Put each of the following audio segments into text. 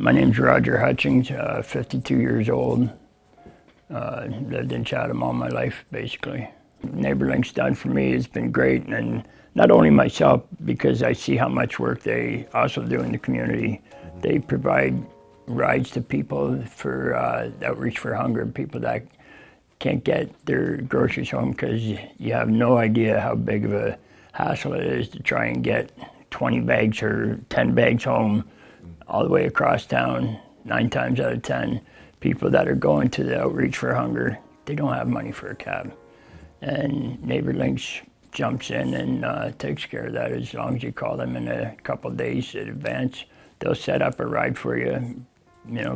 My name's Roger Hutchings, 52 years old. Lived in Chatham all my life, basically. Neighbourlink's done for me has been great, and not only myself, because I see how much work they also do in the community. They provide rides to people for outreach for hunger, people that can't get their groceries home, because you have no idea how big of a hassle it is to try and get 20 bags or 10 bags home all the way across town. 9 times out of 10, people that are going to the outreach for hunger, they don't have money for a cab. And Neighbourlink jumps in and takes care of that. As long as you call them in a couple days in advance, they'll set up a ride for you,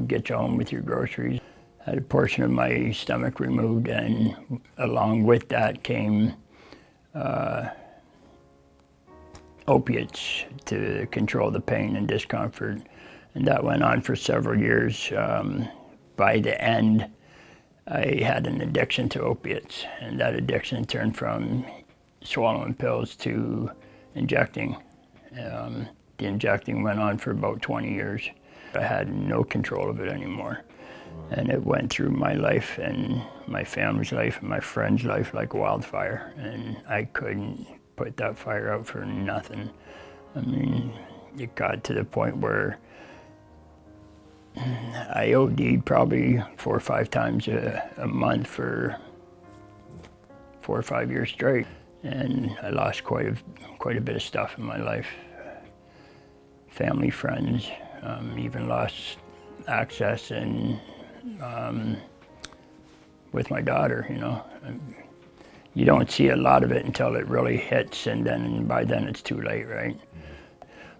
get you home with your groceries. I had a portion of my stomach removed, and along with that came opiates to control the pain and discomfort. And that went on for several years. By the end, I had an addiction to opiates, and that addiction turned from swallowing pills to injecting. The injecting went on for about 20 years. I had no control of it anymore. And it went through my life and my family's life and my friends' life like wildfire. And I couldn't put that fire out for nothing. I mean, it got to the point where I OD'd probably 4 or 5 times a month for 4 or 5 years straight. And I lost quite a bit of stuff in my life. Family, friends, even lost access and with my daughter, You don't see a lot of it until it really hits, and then by then it's too late, right?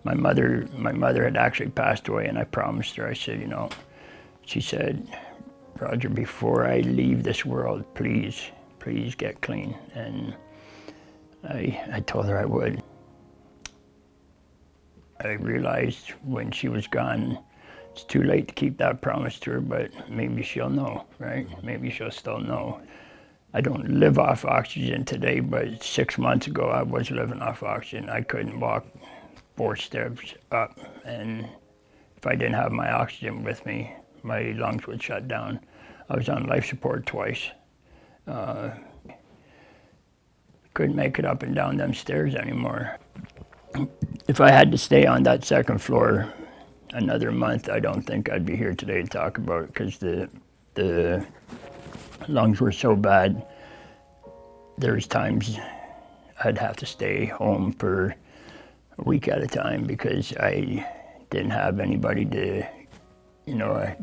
My mother had actually passed away, and I promised her, I said, she said, Roger, before I leave this world, please get clean. And I told her I would. I realized when she was gone, it's too late to keep that promise to her, but maybe she'll know, right? Maybe she'll still know. I don't live off oxygen today, but 6 months ago I was living off oxygen. I couldn't walk 4 steps up, and if I didn't have my oxygen with me, my lungs would shut down. I was on life support twice. Couldn't make it up and down them stairs anymore. If I had to stay on that 2nd floor another month, I don't think I'd be here today to talk about it, because the lungs were so bad. There's times I'd have to stay home for a week at a time because I didn't have anybody to,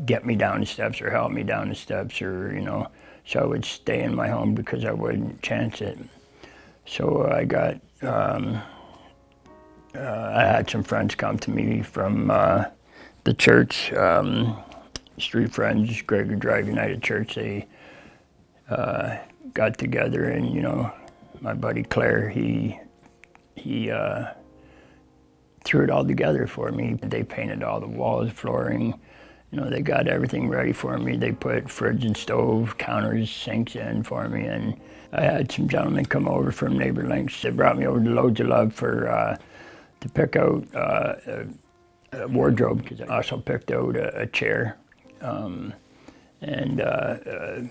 get me down the steps or help me down the steps, or, so I would stay in my home because I wouldn't chance it. So I got, I had some friends come to me from the church, street friends, Gregor Drive United Church. They got together, and my buddy Claire, he threw it all together for me. They painted all the walls, flooring, they got everything ready for me. They put fridge and stove, counters, sinks in for me, and I had some gentlemen come over from Neighbourlink. They brought me over to Loads of Love for to pick out a wardrobe, because I also picked out a chair and an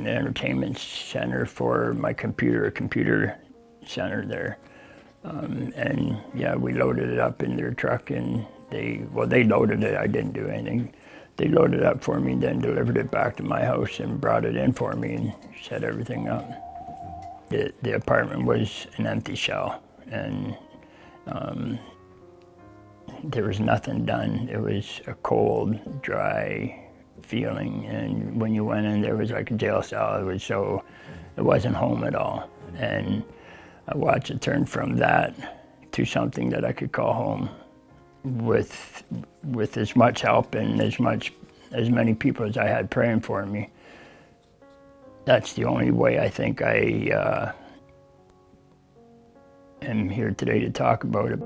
entertainment center for my computer, a computer center there. And yeah, we loaded it up in their truck, and they loaded it, I didn't do anything. They loaded it up for me, then delivered it back to my house and brought it in for me and set everything up. The apartment was an empty shell, and there was nothing done. It was a cold, dry feeling, and when you went in, there was like a jail cell. It wasn't home at all. And I watched it turn from that to something that I could call home, with as much help and as many people as I had praying for me. That's the only way I think I am here today to talk about it.